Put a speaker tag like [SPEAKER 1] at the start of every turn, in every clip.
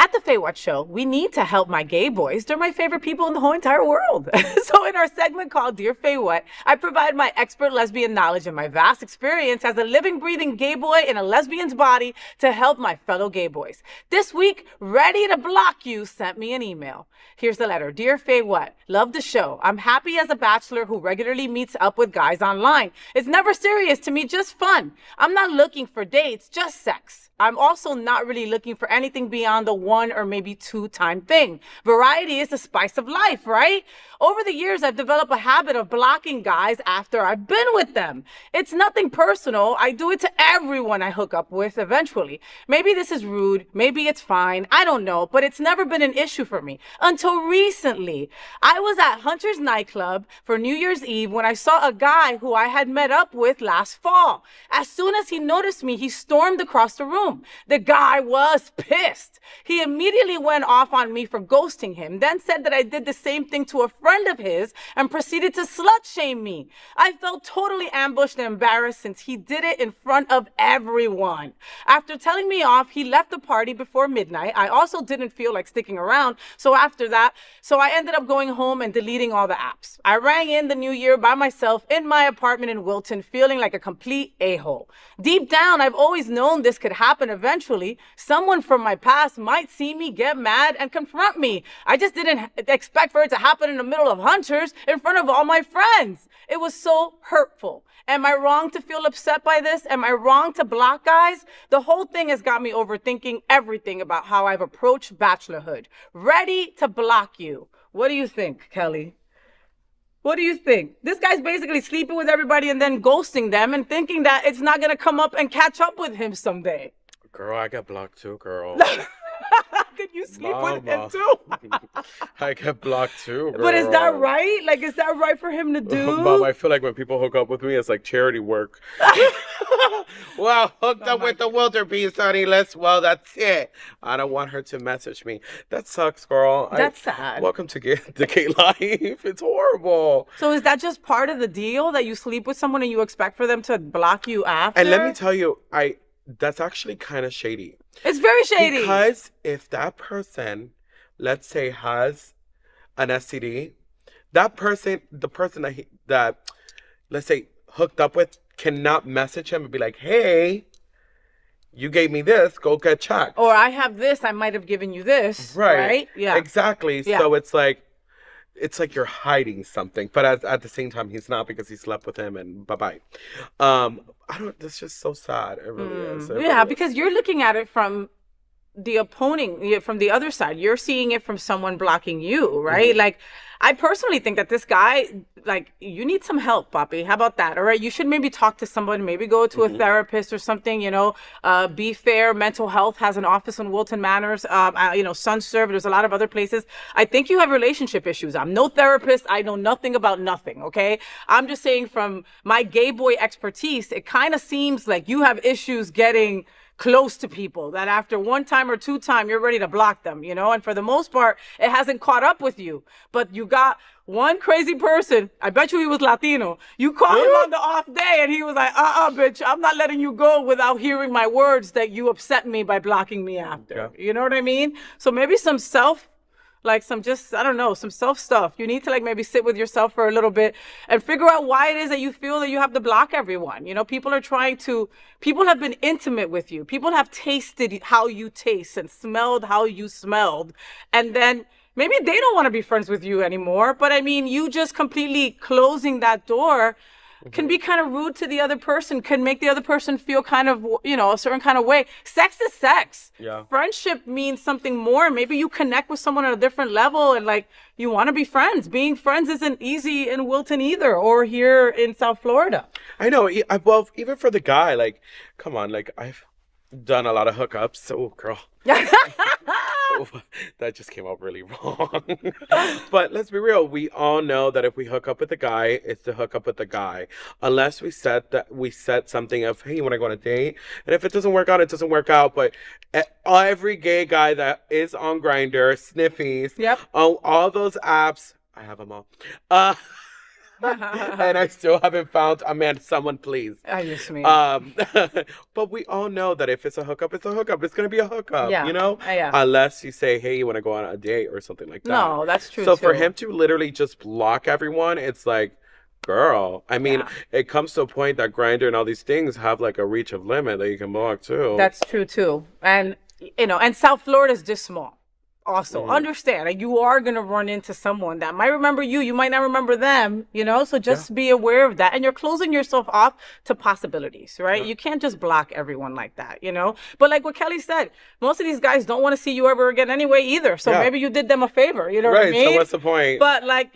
[SPEAKER 1] At the FayWhat show, we need to help my gay boys. They're my favorite people in the whole entire world. So in our segment called Dear FayWhat, I provide my expert lesbian knowledge and my vast experience as a living, breathing gay boy in a lesbian's body to help my fellow gay boys. This week, Ready to Block You sent me an email. Here's the letter. Dear FayWhat, love the show. I'm happy as a bachelor who regularly meets up with guys online. It's never serious to me, just fun. I'm not looking for dates, just sex. I'm also not really looking for anything beyond the 1 or maybe 2 time thing. Variety is the spice of life, right? Over the years, I've developed a habit of blocking guys after I've been with them. It's nothing personal. I do it to everyone I hook up with eventually. Maybe this is rude. Maybe it's fine. I don't know, but it's never been an issue for me until recently. I was at Hunter's nightclub for New Year's Eve when I saw a guy who I had met up with last fall. As soon as he noticed me, he stormed across the room. The guy was pissed. He immediately went off on me for ghosting him, then said that I did the same thing to a friend of his and proceeded to slut shame me. I felt totally ambushed and embarrassed since he did it in front of everyone. After telling me off, he left the party before midnight. I also didn't feel like sticking around, so I ended up going home and deleting all the apps. I rang in the new year by myself in my apartment in Wilton, feeling like a complete a-hole. Deep down, I've always known this could happen eventually. Someone from my past might see me, get mad, and confront me. I just didn't expect for it to happen in the middle of Hunters in front of all my friends. It was so hurtful. Am I wrong to feel upset by this? Am I wrong to block guys? The whole thing has got me overthinking everything about how I've approached bachelorhood. Ready to block you. What do you think, Kelly? What do you think? This guy's basically sleeping with everybody and then ghosting them and thinking that it's not going to come up and catch up with him someday.
[SPEAKER 2] Girl, I got blocked too, girl.
[SPEAKER 1] Could you sleep with him too?
[SPEAKER 2] I get blocked too, girl.
[SPEAKER 1] But is that right? Like, is that right for him to do?
[SPEAKER 2] Mom, I feel like when people hook up with me, it's like charity work. Well, hooked up with the wildebeest, honey. Well, that's it. I don't want her to message me. That sucks, girl.
[SPEAKER 1] That's sad.
[SPEAKER 2] Welcome to the gay life. It's horrible.
[SPEAKER 1] So is that just part of the deal, that you sleep with someone and you expect for them to block you after?
[SPEAKER 2] And let me tell you, that's actually kind of shady.
[SPEAKER 1] It's very shady.
[SPEAKER 2] Because if that person, let's say, has an STD, the person that let's say hooked up with cannot message him and be like, hey, you gave me this, go get checked.
[SPEAKER 1] Or I have this, I might have given you this. Right?
[SPEAKER 2] Yeah. Exactly. Yeah. So it's like you're hiding something, but at the same time, he's not, because he slept with him and bye-bye. That's just so sad. It really is.
[SPEAKER 1] Because you're looking at it from the from the other side. You're seeing it from someone blocking you, right? Mm-hmm. Like, I personally think that this guy, like, you need some help, Papi. How about that? All right. You should maybe talk to someone, maybe go to a therapist or something, Be Fair Mental Health has an office on Wilton Manors, SunServe. There's a lot of other places. I think you have relationship issues. I'm no therapist. I know nothing about nothing. Okay. I'm just saying, from my gay boy expertise, it kind of seems like you have issues getting close to people, that after 1 time or 2 time, you're ready to block them, and for the most part, it hasn't caught up with you. But you got one crazy person, I bet you he was Latino. You caught him on the off day and he was like, bitch, I'm not letting you go without hearing my words that you upset me by blocking me after. Okay. You know what I mean? So maybe some self stuff. You need to maybe sit with yourself for a little bit and figure out why it is that you feel that you have to block everyone. People have been intimate with you. People have tasted how you taste and smelled how you smelled. And then maybe they don't want to be friends with you anymore. But I mean, you just completely closing that door can be kind of rude to the other person, can make the other person feel kind of, a certain kind of way. Sex is sex. Yeah. Friendship means something more. Maybe you connect with someone at a different level and you want to be friends. Being friends isn't easy in Wilton either, or here in South Florida.
[SPEAKER 2] I know. Well, even for the guy, come on, I've done a lot of hookups. Oh, girl. That just came out really wrong. But let's be real. We all know that if we hook up with a guy, it's to hook up with the guy. Unless we set something of, hey, you want to go on a date? And if it doesn't work out, it doesn't work out. But every gay guy that is on Grindr, Sniffies, all those apps, I have them all. And I still haven't found a man. Someone please.
[SPEAKER 1] I just mean.
[SPEAKER 2] But we all know that if it's a hookup, it's a hookup. It's gonna be a hookup,
[SPEAKER 1] Yeah.
[SPEAKER 2] you know?
[SPEAKER 1] Yeah.
[SPEAKER 2] Unless you say, hey, you want to go on a date or something like that.
[SPEAKER 1] No, that's true
[SPEAKER 2] So for
[SPEAKER 1] too.
[SPEAKER 2] him to literally just block everyone, it's like, girl. I mean,
[SPEAKER 1] Yeah.
[SPEAKER 2] it comes to a point that Grindr and all these things have like a reach of limit that you can block too.
[SPEAKER 1] That's true too. And and South Florida is just small. Also, understand that you are gonna run into someone that might remember you. You might not remember them. So just be aware of that. And you're closing yourself off to possibilities, right? You can't just block everyone like that. But like what Kelly said, most of these guys don't want to see you ever again anyway either. So maybe you did them a favor. You know what I mean?
[SPEAKER 2] So what's the point?
[SPEAKER 1] But like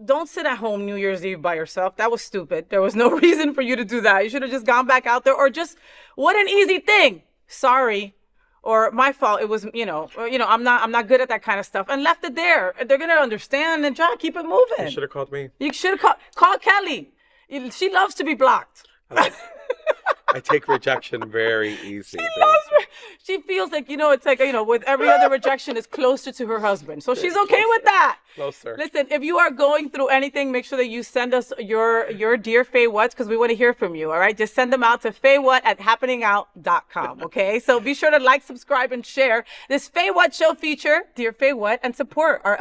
[SPEAKER 1] don't sit at home New Year's Eve by yourself. That was stupid. There was no reason for you to do that. You should have just gone back out there, or just, what an easy thing. Sorry. Or my fault. It was, I'm not good at that kind of stuff, and left it there. They're gonna understand and try to keep it moving.
[SPEAKER 2] You should have called me.
[SPEAKER 1] You should have called Kelly. She loves to be blocked.
[SPEAKER 2] I take rejection very easy.
[SPEAKER 1] She feels like, it's like, with every other rejection, is closer to her husband. So she's okay with that.
[SPEAKER 2] Closer.
[SPEAKER 1] Listen, if you are going through anything, make sure that you send us your Dear FayWhats, because we want to hear from you, all right? Just send them out to FayWhat@happeningout.com, okay? So be sure to like, subscribe, and share this FayWhat show feature, Dear FayWhat, and support our